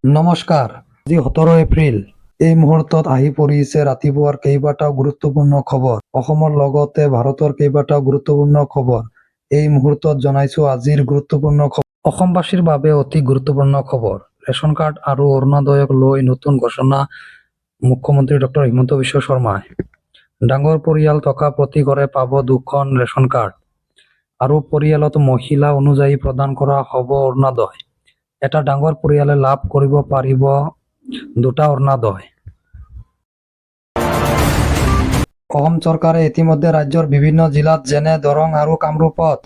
নমস্কাৰ। আজি 17 এপ্ৰিল। এই মুহূৰ্তত আহি পৰিছে ৰাতিপুৱাৰ কেইবাটাও গুৰুত্বপূৰ্ণ খবৰ। অসমৰ লগতে ভাৰতৰ কেইবাটাও গুৰুত্বপূৰ্ণ খবৰ এই মুহূৰ্তত জনাইছো। আজিৰ গুৰুত্বপূৰ্ণ খবৰ, অসমবাসীৰ বাবে অতি গুৰুত্বপূৰ্ণ খবৰ। ৰেচন কাৰ্ড আৰু অৰুণোদয়ক লৈ নতুন ঘোষণা মুখ্যমন্ত্ৰী ডক্টৰ হিমন্ত বিশ্ব শৰ্মাই। ডাঙৰ পৰিয়াল থকা প্ৰতি ঘৰে পাব 2খন ৰেচন কাৰ্ড আৰু পৰিয়ালত মহিলা অনুযায়ী প্ৰদান কৰা হ'ব অৰুণোদয়। এটা ডাঙৰ পৰিয়ালে লাভ কৰিব পাৰিব 2টা অৰুণোদয়। অসম চৰকাৰে ইতিমধ্যে ৰাজ্যৰ বিভিন্ন জিলাত যেনে দৰং আৰু কামৰূপত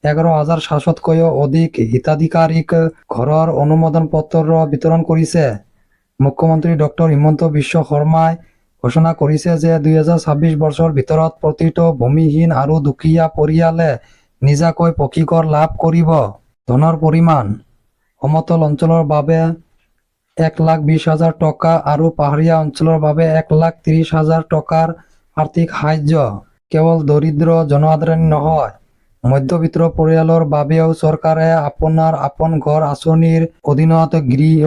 11,700তকৈও অধিক হিতাধিকাৰীক ঘৰৰ অনুমোদন পত্ৰ বিতৰণ কৰিছে। মুখ্যমন্ত্ৰী ডক্টৰ হিমন্ত বিশ্ব শৰ্মাই ঘোষণা কৰিছে যে 2026 বৰ্ষৰ ভিতৰত প্ৰতিটো ভূমিহীন আৰু দুখীয়া পৰিয়ালে নিজাকৈ পকী ঘৰ লাভ কৰিব। ধনৰ পৰিমাণ: সমতল অঞ্চলৰ বাবে 1,20,000 টকা আৰু পাহাৰীয়া অঞ্চলৰ বাবে 1,30,000 টকাৰ আৰ্থিক সাহায্য। কেৱল দৰিদ্ৰ জনসাধাৰণেই নহয়, মধ্যবিত্ত পৰিয়ালৰ বাবেও চৰকাৰে আপোনাৰ আপন ঘৰ আঁচনিৰ অধীনত গৃহ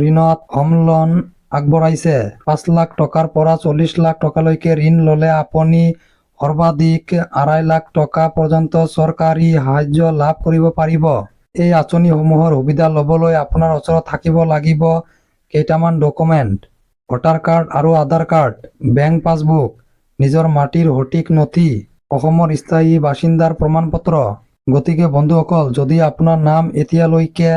ঋণত হোম লোন আগবঢ়াইছে। 5 লাখ টকাৰ পৰা 40 লাখ টকালৈকে ঋণ ল'লে আপুনি সৰ্বাধিক 2.5 লাখ টকা পৰ্যন্ত চৰকাৰী সাহায্য লাভ কৰিব পাৰিব। এই আঁচনিসমূহৰ সুবিধা ল'বলৈ আপোনাৰ ওচৰত থাকিব লাগিব কেইটামান ডকুমেণ্ট: ভোটাৰ কাৰ্ড আৰু আধাৰ কাৰ্ড, বেংক পাছবুক, নিজৰ মাটিৰ সঠিক নথি, অসমৰ স্থায়ী বাসিন্দাৰ প্ৰমাণপত্ৰ। গতিকে বন্ধুসকল, যদি আপোনাৰ নাম এতিয়ালৈকে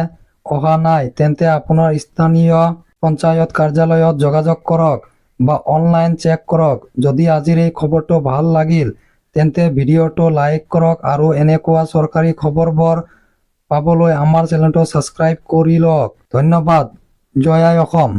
অহা নাই তেন্তে আপোনাৰ স্থানীয় পঞ্চায়ত কাৰ্যালয়ত যোগাযোগ কৰক বা অনলাইন চেক কৰক। যদি আজিৰ এই খবৰটো ভাল লাগিল তেন্তে ভিডিঅ'টো লাইক কৰক আৰু এনেকুৱা চৰকাৰী খবৰবোৰ পাবলৈ আমাৰ চেনেলটো ছাবস্ক্ৰাইব কৰি লওক। ধন্যবাদ। জয় আই অসম।